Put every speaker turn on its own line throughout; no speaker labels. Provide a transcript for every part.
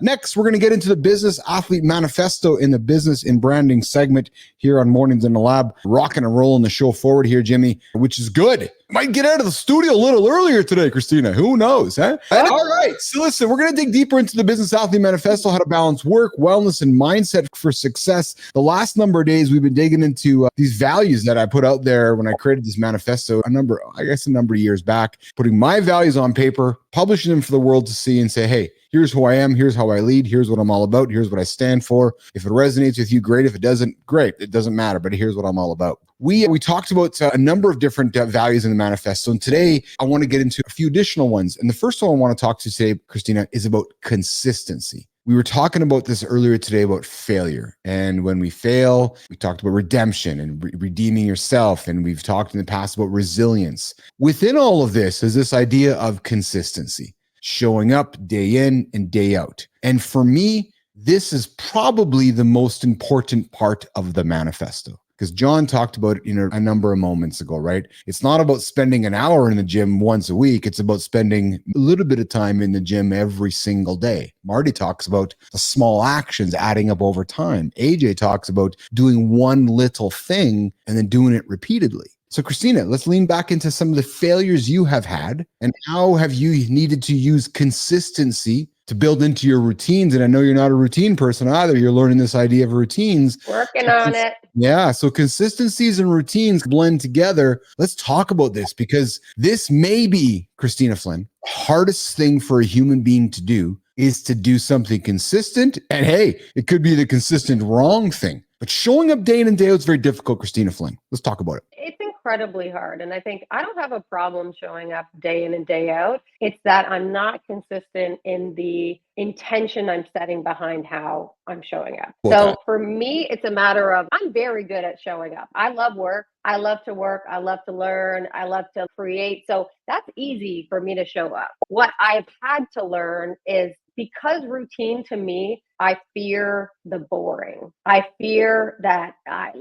Next, we're going to get into the Business Athlete Manifesto in the business and branding segment here on Mornings in the Lab. Rocking and rolling the show forward here, Jimmy, which is good. Might get out of the studio a little earlier today, Christina. Who knows, huh? And all right. So listen, we're going to dig deeper into the Business Athlete Manifesto, how to balance work, wellness, and mindset for success. The last number of days, we've been digging into these values that I put out there when I created this manifesto a number of years back, putting my values on paper, publishing them for the world to see and say, hey, here's who I am. Here's how I lead. Here's what I'm all about. Here's what I stand for. If it resonates with you, great. If it doesn't, great. It doesn't matter, but here's what I'm all about. We talked about a number of different values in the manifesto. And today I want to get into a few additional ones. And the first one I want to talk to today, Christina, is about consistency. We were talking about this earlier today about failure. And when we fail, we talked about redemption and redeeming yourself. And we've talked in the past about resilience. Within all of this is this idea of consistency, showing up day in and day out. And for me, this is probably the most important part of the manifesto. Because John talked about it, a number of moments ago, right? It's not about spending an hour in the gym once a week. It's about spending a little bit of time in the gym every single day. Marty talks about the small actions adding up over time. AJ talks about doing one little thing and then doing it repeatedly. So Christina, let's lean back into some of the failures you have had and how have you needed to use consistency to build into your routines. And I know you're not a routine person either. You're learning this idea of routines.
Working on it.
Yeah. So consistencies and routines blend together. Let's talk about this because this may be, Christina Flynn, hardest thing for a human being to do is to do something consistent. And hey, it could be the consistent wrong thing. But showing up day in and day out is very difficult, Christina Flynn. Let's talk about it.
It's incredibly hard. And I think I don't have a problem showing up day in and day out. It's that I'm not consistent in the intention I'm setting behind how I'm showing up. So for me, it's a matter of I'm very good at showing up. I love work. I love to work. I love to learn. I love to create. So that's easy for me to show up. What I've had to learn is because routine to me, I fear the boring. I fear that I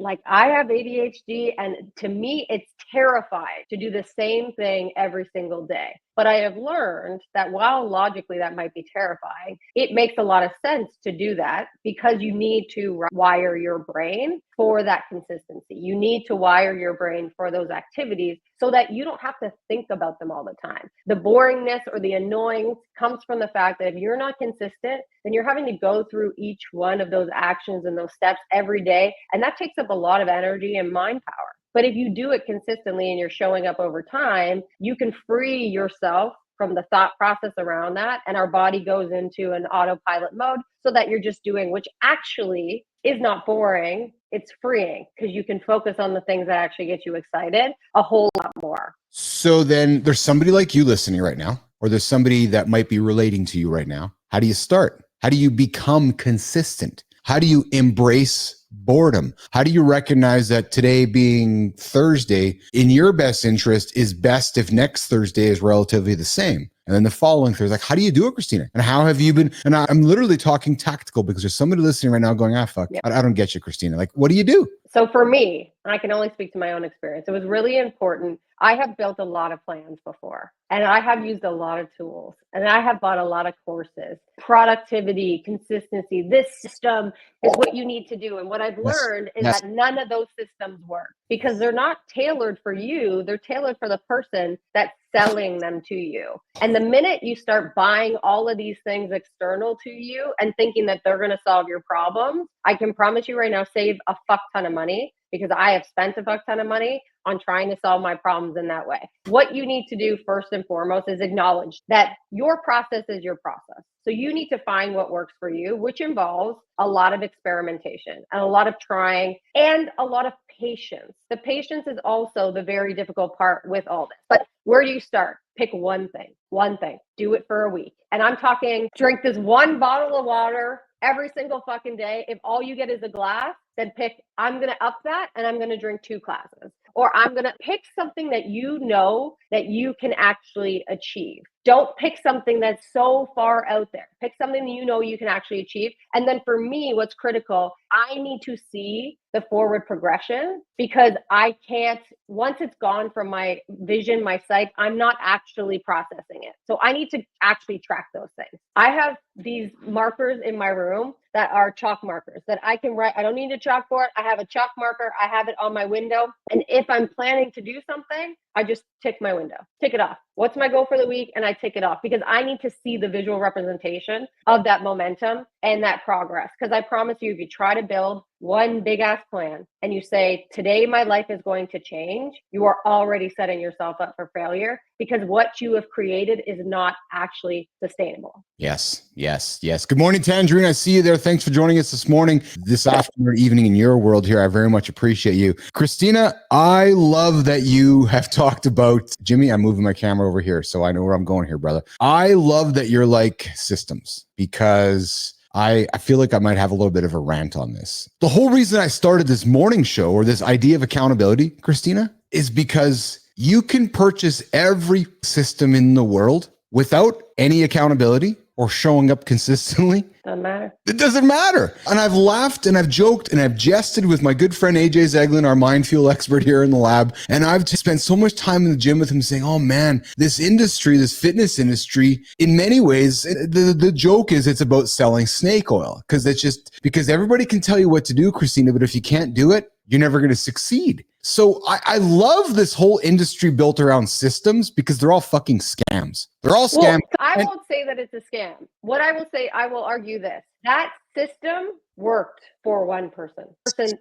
have ADHD, and to me, it's terrifying to do the same thing every single day. But I have learned that while logically that might be terrifying, it makes a lot of sense to do that because you need to wire your brain for that consistency. You need to wire your brain for those activities so that you don't have to think about them all the time. The boringness or the annoyance comes from the fact that if you're not consistent, then you're having to go through each one of those actions and those steps every day. And that takes up a lot of energy and mind power. But if you do it consistently and you're showing up over time, you can free yourself from the thought process around that. And our body goes into an autopilot mode so that you're just doing, which actually is not boring. It's freeing because you can focus on the things that actually get you excited a whole lot more.
So then there's somebody like you listening right now, or there's somebody that might be relating to you right now. How do you start? How do you become consistent? How do you embrace boredom? How do you recognize that today being Thursday in your best interest is best if next Thursday is relatively the same? And then the following Thursday, how do you do it, Christina? And how have you been? And I'm literally talking tactical because there's somebody listening right now going, fuck, yeah. I don't get you, Christina. What do you do?
So for me, I can only speak to my own experience. It was really important. I have built a lot of plans before, and I have used a lot of tools, and I have bought a lot of courses. Productivity, consistency, this system is what you need to do. And what I've learned is that none of those systems work because they're not tailored for you. They're tailored for the person that's selling them to you. And the minute you start buying all of these things external to you and thinking that they're going to solve your problems, I can promise you right now, save a fuck ton of money because I have spent a fuck ton of money on trying to solve my problems in that way. What you need to do first and foremost is acknowledge that your process is your process. So you need to find what works for you, which involves a lot of experimentation and a lot of trying and a lot of patience. The patience is also the very difficult part with all this. But where do you start? Pick one thing, do it for a week. And I'm talking drink this one bottle of water every single fucking day. If all you get is a glass, then I'm going to up that and I'm going to drink 2 glasses. Or I'm going to pick something that you know that you can actually achieve. Don't pick something that's so far out there. Pick something that you know you can actually achieve. And then for me, what's critical, I need to see the forward progression, because I can't, once it's gone from my vision, my sight, I'm not actually processing it. So I need to actually track those things. I have these markers in my room that are chalk markers that I can write. I don't need a chalkboard. I have a chalk marker. I have it on my window. And if I'm planning to do something, I just tick my window, tick it off. What's my goal for the week? And I tick it off, because I need to see the visual representation of that momentum and that progress. Because I promise you, if you try to build one big ass plan and you say, today my life is going to change, you are already setting yourself up for failure, because what you have created is not actually sustainable.
Yes, yes, yes. Good morning, Tangerine. I see you there. Thanks for joining us this morning, this afternoon, evening in your world here. I very much appreciate you. Christina, I love that you have talked about, Jimmy, I'm moving my camera over here so I know where I'm going here, brother. I love that you're like systems, because I feel like I might have a little bit of a rant on this. The whole reason I started this morning show, or this idea of accountability, Christina, is because you can purchase every system in the world without any accountability or showing up consistently.
Doesn't matter.
It doesn't matter. And I've laughed and I've joked and I've jested with my good friend AJ Zeglin, our mind fuel expert here in the lab. And I've spent so much time in the gym with him saying, oh man, this industry, this fitness industry, in many ways, the joke is it's about selling snake oil, because it's just because everybody can tell you what to do, Christina, but if you can't do it, you're never going to succeed. So I love this whole industry built around systems, because they're all fucking scams. They're all scams.
Well, I won't say that it's a scam. What I will say, I will argue this. That system worked for one person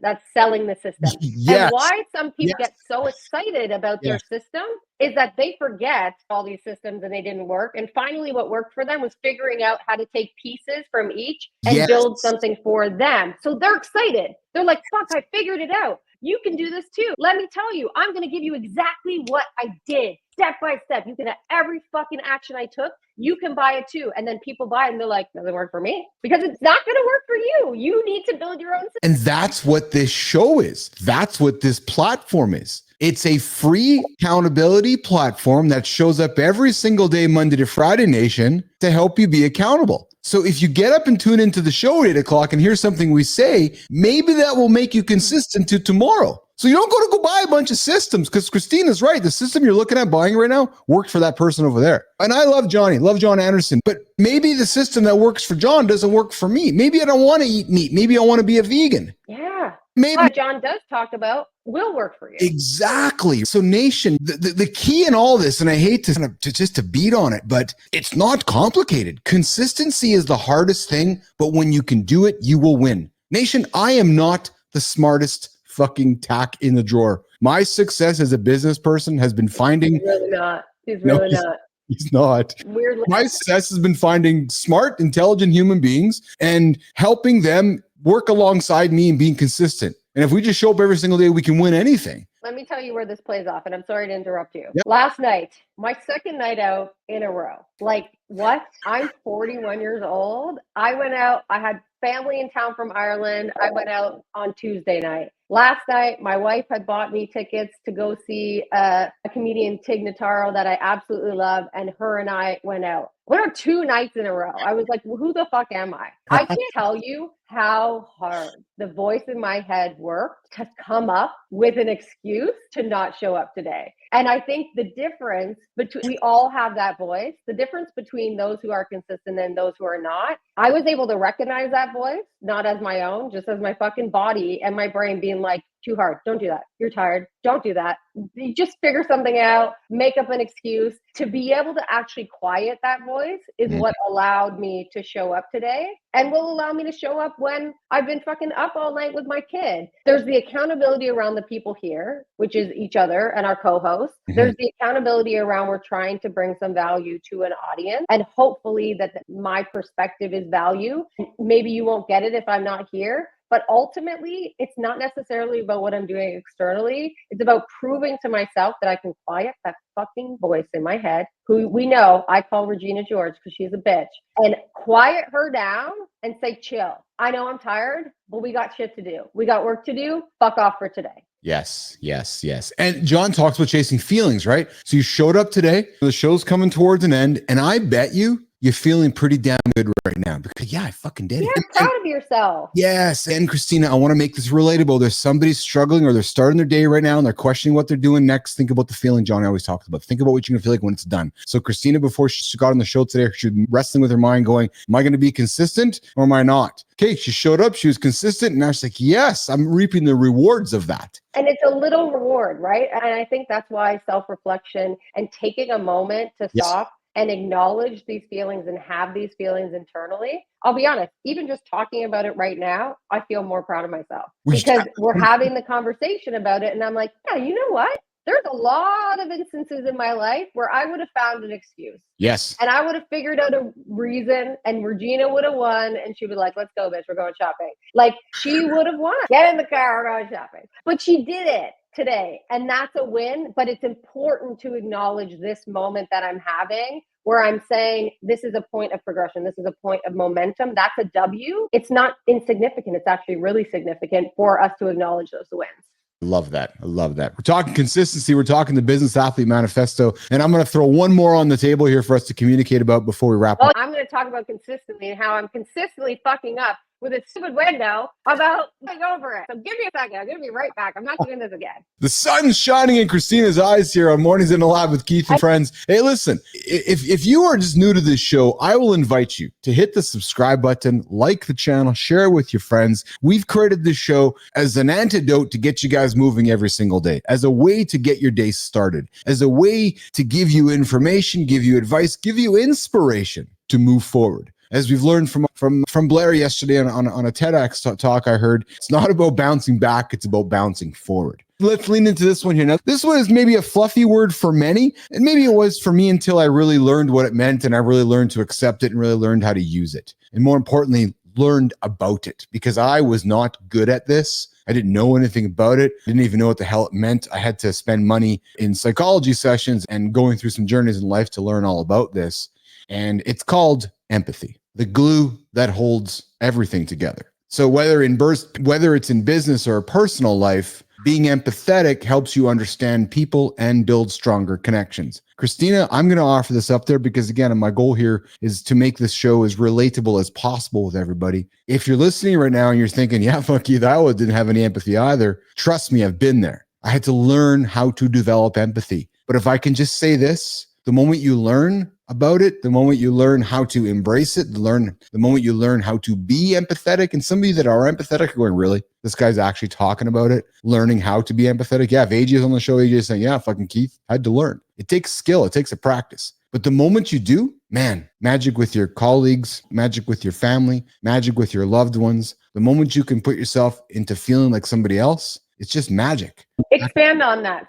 that's selling the system.
Yes.
And why some people get so excited about their system is that they forget all these systems and they didn't work. And finally, what worked for them was figuring out how to take pieces from each and build something for them. So they're excited. They're like, fuck, I figured it out. You can do this too. Let me tell you, I'm going to give you exactly what I did, step by step. You can have every fucking action I took. You can buy it too. And then people buy it and they're like, doesn't work for me, because it's not going to work for you. You need to build your own system.
And that's what this show is. That's what this platform is. It's a free accountability platform that shows up every single day, Monday to Friday, Nation, to help you be accountable. So if you get up and tune into the show at 8 o'clock and hear something we say, maybe that will make you consistent to tomorrow. So you don't go buy a bunch of systems, because Christina's right. The system you're looking at buying right now worked for that person over there. And I love Johnny, love John Anderson, but maybe the system that works for John doesn't work for me. Maybe I don't want to eat meat. Maybe I want to be a vegan.
Yeah.
Maybe
what John does talk about will work for you.
Exactly. So Nation, the key in all this, and I hate to beat on it, but it's not complicated. Consistency is the hardest thing, but when you can do it, you will win. Nation, I am not the smartest fucking tack in the drawer. My success as a business person has been finding...
He's really not. He's really not.
He's not.
Weirdly.
My success has been finding smart, intelligent human beings and helping them work alongside me and being consistent. And if we just show up every single day, we can win anything.
Let me tell you where this plays off, and I'm sorry to interrupt you.
Yep.
Last night, my second night out in a row. Like, what? I'm 41 years old. I went out. I had family in town from Ireland. I went out on Tuesday night. Last night, my wife had bought me tickets to go see a comedian, Tig Notaro, that I absolutely love, and her and I went out. What are 2 nights in a row? I was like, well, who the fuck am I? I can't tell you how hard the voice in my head worked to come up with an excuse to not show up today. And I think the difference between, we all have that voice, the difference between those who are consistent and those who are not, I was able to recognize that voice, not as my own, just as my fucking body and my brain being like, too hard. Don't do that. You're tired. Don't do that. You just figure something out, make up an excuse. To be able to actually quiet that voice is what allowed me to show up today, and will allow me to show up when I've been fucking up all night with my kid. There's the accountability around the people here, which is each other and our co-hosts. There's the accountability around we're trying to bring some value to an audience, and hopefully that my perspective is value. Maybe you won't get it if I'm not here. But ultimately, it's not necessarily about what I'm doing externally. It's about proving to myself that I can quiet that fucking voice in my head, who we know I call Regina George because she's a bitch, and quiet her down and say, chill. I know I'm tired, but we got shit to do. We got work to do. Fuck off for today.
Yes, yes, yes. And John talks about chasing feelings, right? So you showed up today, the show's coming towards an end, and I bet you're feeling pretty damn good right now because I fucking did it.
You're proud of yourself.
Yes. And Christina, I want to make this relatable. There's somebody struggling or they're starting their day right now and they're questioning what they're doing next. Think about the feeling Johnny always talks about. Think about what you're going to feel like when it's done. So Christina, before she got on the show today, she was wrestling with her mind going, am I going to be consistent or am I not? Okay, she showed up, she was consistent, and now she's like, yes, I'm reaping the rewards of that.
And it's a little reward, right? And I think that's why self-reflection and taking a moment to stop and acknowledge these feelings and have these feelings internally. I'll be honest, even just talking about it right now, I feel more proud of myself because we're having the conversation about it. And I'm like, yeah, you know what? There's a lot of instances in my life where I would have found an excuse.
Yes.
And I would have figured out a reason and Regina would have won and she would be like, let's go, bitch, we're going shopping. Like she would have won. Get in the car, we're going shopping. But she did it today. And that's a win. But it's important to acknowledge this moment that I'm having where I'm saying this is a point of progression. This is a point of momentum. That's a W. It's not insignificant. It's actually really significant for us to acknowledge those wins.
I love that. I love that. We're talking consistency. We're talking the Business Athlete Manifesto. And I'm going to throw one more on the table here for us to communicate about before we wrap up.
I'm going to talk about consistency and how I'm consistently fucking up with a stupid window about going over it. So give me a second. I'm going to be right back. I'm not doing this again.
The sun's shining in Christina's eyes here on Mornings in the Lab with Keith and friends. Hey, listen, if you are just new to this show, I will invite you to hit the subscribe button, like the channel, share it with your friends. We've created this show as an antidote to get you guys moving every single day, as a way to get your day started, as a way to give you information, give you advice, give you inspiration to move forward. As we've learned from Blair yesterday on a TEDx talk I heard, it's not about bouncing back, it's about bouncing forward. Let's lean into this one here. Now, this one is maybe a fluffy word for many, and maybe it was for me until I really learned what it meant and I really learned to accept it and really learned how to use it. And more importantly, learned about it because I was not good at this. I didn't know anything about it. I didn't even know what the hell it meant. I had to spend money in psychology sessions and going through some journeys in life to learn all about this. And it's called empathy, the glue that holds everything together. So whether it's in business or a personal life, being empathetic helps you understand people and build stronger connections. Christina, I'm going to offer this up there because, again, my goal here is to make this show as relatable as possible with everybody. If you're listening right now and you're thinking, yeah, fuck you, I didn't have any empathy either. Trust me, I've been there. I had to learn how to develop empathy. But if I can just say this, the moment you learn about it, the moment you learn how to embrace it, the moment you learn how to be empathetic, and some of you that are empathetic are going, really? This guy's actually talking about it, learning how to be empathetic. Yeah, if AJ is on the show, AJ is saying, yeah, fucking Keith, I had to learn. It takes skill. It takes a practice. But the moment you do, man, magic with your colleagues, magic with your family, magic with your loved ones. The moment you can put yourself into feeling like somebody else, it's just magic.
Expand on that.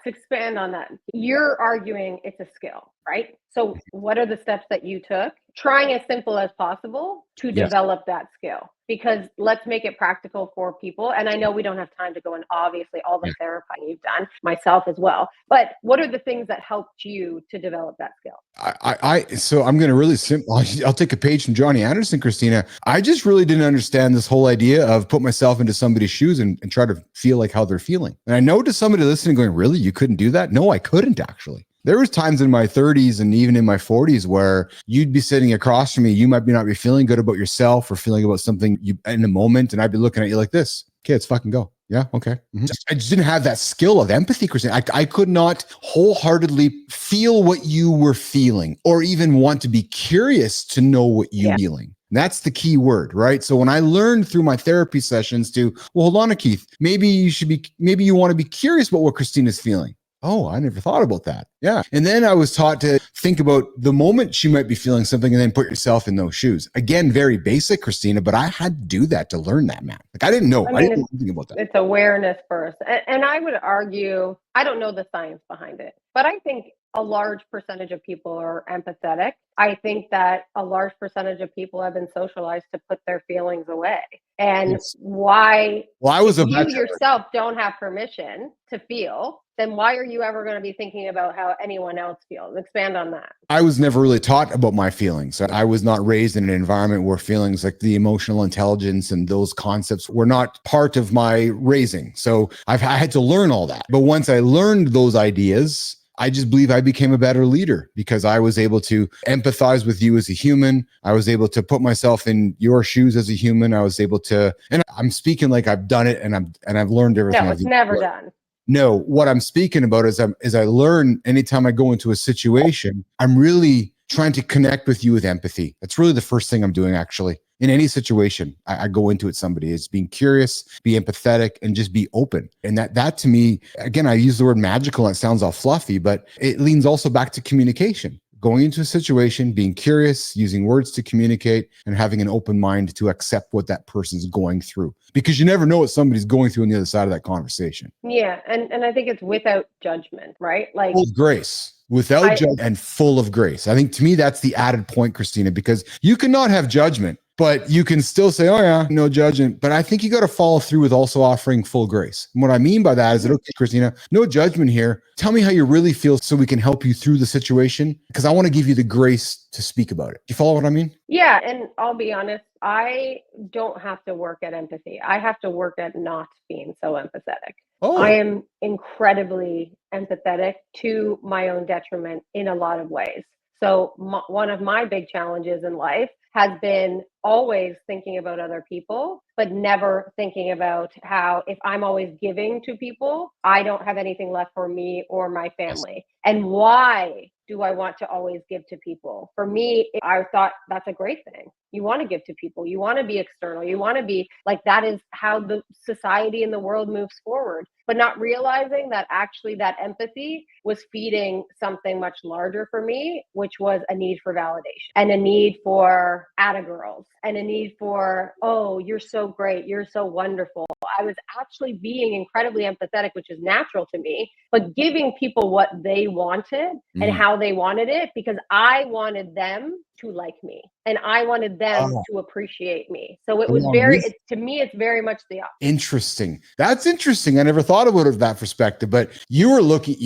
You're arguing it's a skill, right? So what are the steps that you took? Trying as simple as possible to develop that skill. Because let's make it practical for people. And I know we don't have time to go in, obviously, all the therapy you've done, myself as well. But what are the things that helped you to develop that skill?
So I'm going to really simple. I'll take a page from Johnny Anderson, Christina. I just really didn't understand this whole idea of put myself into somebody's shoes and try to feel like how they're feeling. And I know to somebody listening going, really, you couldn't do that? No, I couldn't actually. There was times in my 30s and even in my 40s where you'd be sitting across from me. You might not be feeling good about yourself or feeling about something in a moment. And I'd be looking at you like this. Okay, let's fucking go. Yeah. Okay. Mm-hmm. I just didn't have that skill of empathy, Christina. I could not wholeheartedly feel what you were feeling or even want to be curious to know what you're feeling. And that's the key word, right? So when I learned through my therapy sessions hold on, Keith, maybe you want to be curious about what Christina's feeling. Oh, I never thought about that. Yeah. And then I was taught to think about the moment she might be feeling something and then put yourself in those shoes. Again, very basic, Christina, but I had to do that to learn that, man. Like I didn't know. I didn't know anything about that.
It's awareness first. And I would argue, I don't know the science behind it, but I think a large percentage of people are empathetic. I think that a large percentage of people have been socialized to put their feelings away. And
Yes.
why,
Well, I was
if
about
you yourself don't have permission to feel, then why are you ever going to be thinking about how anyone else feels? Expand on that.
I was never really taught about my feelings. I was not raised in an environment where feelings like the emotional intelligence and those concepts were not part of my raising. So I had to learn all that. But once I learned those ideas, I just believe I became a better leader because I was able to empathize with you as a human. I was able to put myself in your shoes as a human. I was able to, and I'm speaking like I've done it and I've learned everything.
No, it's never done.
No, what I'm speaking about is I learn anytime I go into a situation, I'm really trying to connect with you with empathy. That's really the first thing I'm doing, actually. In any situation, I go into it, somebody is being curious, be empathetic, and just be open. And that to me, again, I use the word magical and it sounds all fluffy, but it leans also back to communication. Going into a situation, being curious, using words to communicate, and having an open mind to accept what that person's going through. Because you never know what somebody's going through on the other side of that conversation.
Yeah. And I think it's without judgment, right? Like
full of grace, without judgment and full of grace. I think to me, that's the added point, Christina, because you cannot have judgment, but you can still say, oh yeah, no judgment. But I think you got to follow through with also offering full grace. And what I mean by that is that, okay, Christina, no judgment here. Tell me how you really feel so we can help you through the situation, because I want to give you the grace to speak about it. You follow what I mean?
Yeah. And I'll be honest, I don't have to work at empathy. I have to work at not being so empathetic.
Oh,
I am incredibly empathetic to my own detriment in a lot of ways. So one of my big challenges in life has been always thinking about other people, but never thinking about how if I'm always giving to people, I don't have anything left for me or my family. And why do I want to always give to people? For me, I thought that's a great thing. You want to give to people. You want to be external. You want to be like, that is how the society and the world moves forward. But not realizing that actually that empathy was feeding something much larger for me, which was a need for validation and a need for atta girls and a need for, oh, you're so great. You're so wonderful. I was actually being incredibly empathetic, which is natural to me, but giving people what they wanted and how they wanted it, because I wanted them to like me and I wanted them to appreciate me. So it was to me, it's very much the opposite.
Interesting. That's interesting. I never thought about it that perspective, but you were looking,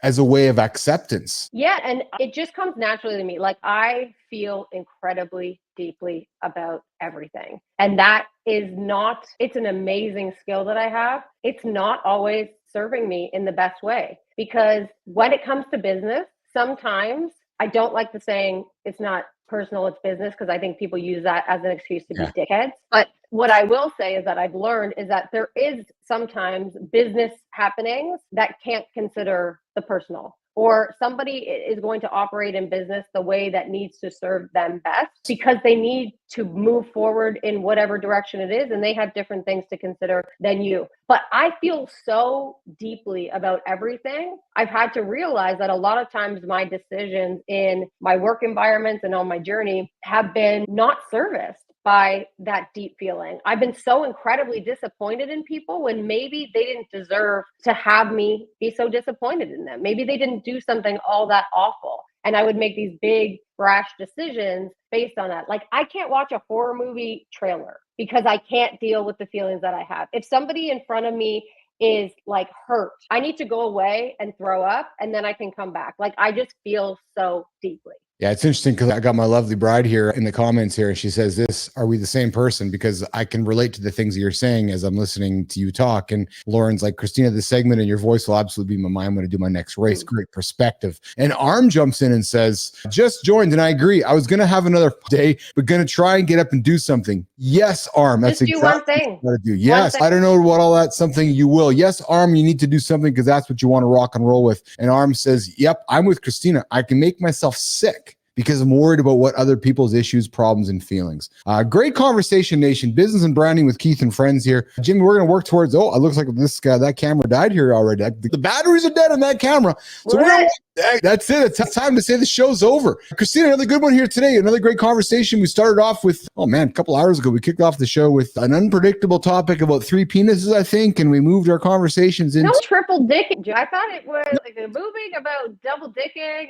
as a way of acceptance.
Yeah. And it just comes naturally to me. Like I feel incredibly deeply about everything. And that is not, it's an amazing skill that I have. It's not always serving me in the best way, because when it comes to business, sometimes I don't like the saying it's not personal, it's business, because I think people use that as an excuse to be dickheads. But what I will say is that I've learned is that there is sometimes business happenings that can't consider the personal, or somebody is going to operate in business the way that needs to serve them best because they need to move forward in whatever direction it is. And they have different things to consider than you. But I feel so deeply about everything. I've had to realize that a lot of times my decisions in my work environments and on my journey have been not serviced by that deep feeling. I've been so incredibly disappointed in people when maybe they didn't deserve to have me be so disappointed in them. Maybe they didn't do something all that awful. And I would make these big, brash decisions based on that. Like, I can't watch a horror movie trailer because I can't deal with the feelings that I have. If somebody in front of me is like hurt, I need to go away and throw up, and then I can come back. Like, I just feel so deeply.
Yeah, it's interesting because I got my lovely bride here in the comments here, and she says this, are we the same person? Because I can relate to the things that you're saying as I'm listening to you talk. And Lauren's like, Christina, this segment and your voice will absolutely be my mind when I do my next race. Great perspective. And Arm jumps in and says, just joined, and I agree. I was going to have another day, but going to try and get up and do something. Yes, Arm. That's
just
exactly
do one thing.
What I do. Yes, I don't know what all that's something you will. Yes, Arm, you need to do something because that's what you want to rock and roll with. And Arm says, yep, I'm with Christina. I can make myself sick because I'm worried about what other people's issues, problems, and feelings. Great conversation, Nation. Business and branding with Keith and friends here. Jimmy, we're going to work towards, it looks like this guy, that camera died here already. The batteries are dead on that camera. So we're going to That's it. It's time to say the show's over. Christina, another good one here today. Another great conversation. We started off with, a couple hours ago, we kicked off the show with an unpredictable topic about 3 penises, I think, and we moved our conversations into...
No triple dicking. I thought it was like a movie about double dicking,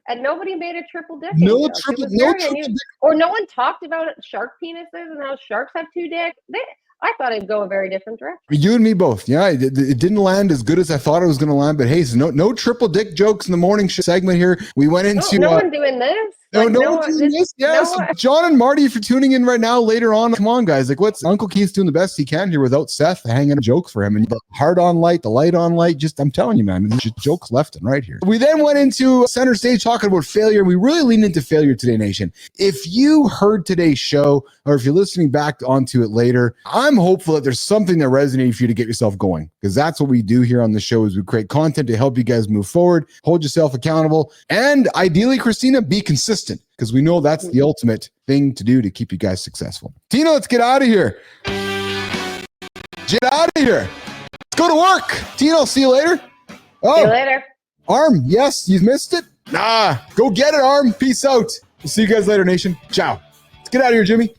and nobody made a triple dicking.
No
joke.
triple,
It was
no
very
triple
unusual. Or no one talked about shark penises and how sharks have 2 dicks. I thought it'd go a very different direction.
You and me both. Yeah, it didn't land as good as I thought it was going to land. But hey, so no triple dick jokes in the morning segment here. We went into...
No one doing this.
No one's doing this. Yeah, so John and Marty, if you're tuning in right now, later on, come on, guys. Like, what's Uncle Keith's doing the best he can here without Seth hanging a joke for him. And the heart on light, the light on light, I'm telling you, man, there's just jokes left and right here. We then went into center stage talking about failure. We really leaned into failure today, Nation. If you heard today's show, or if you're listening back onto it later, I'm hopeful that there's something that resonated for you to get yourself going, because that's what we do here on the show is we create content to help you guys move forward, hold yourself accountable, and ideally, Christina, be consistent, because we know that's the ultimate thing to do to keep you guys successful. Tina, let's get out of here. Get out of here. Let's go to work. Tina, I'll see you later. Oh,
see you later.
Arm, yes, you missed it? Nah, go get it, Arm. Peace out. We'll see you guys later, Nation. Ciao. Let's get out of here, Jimmy.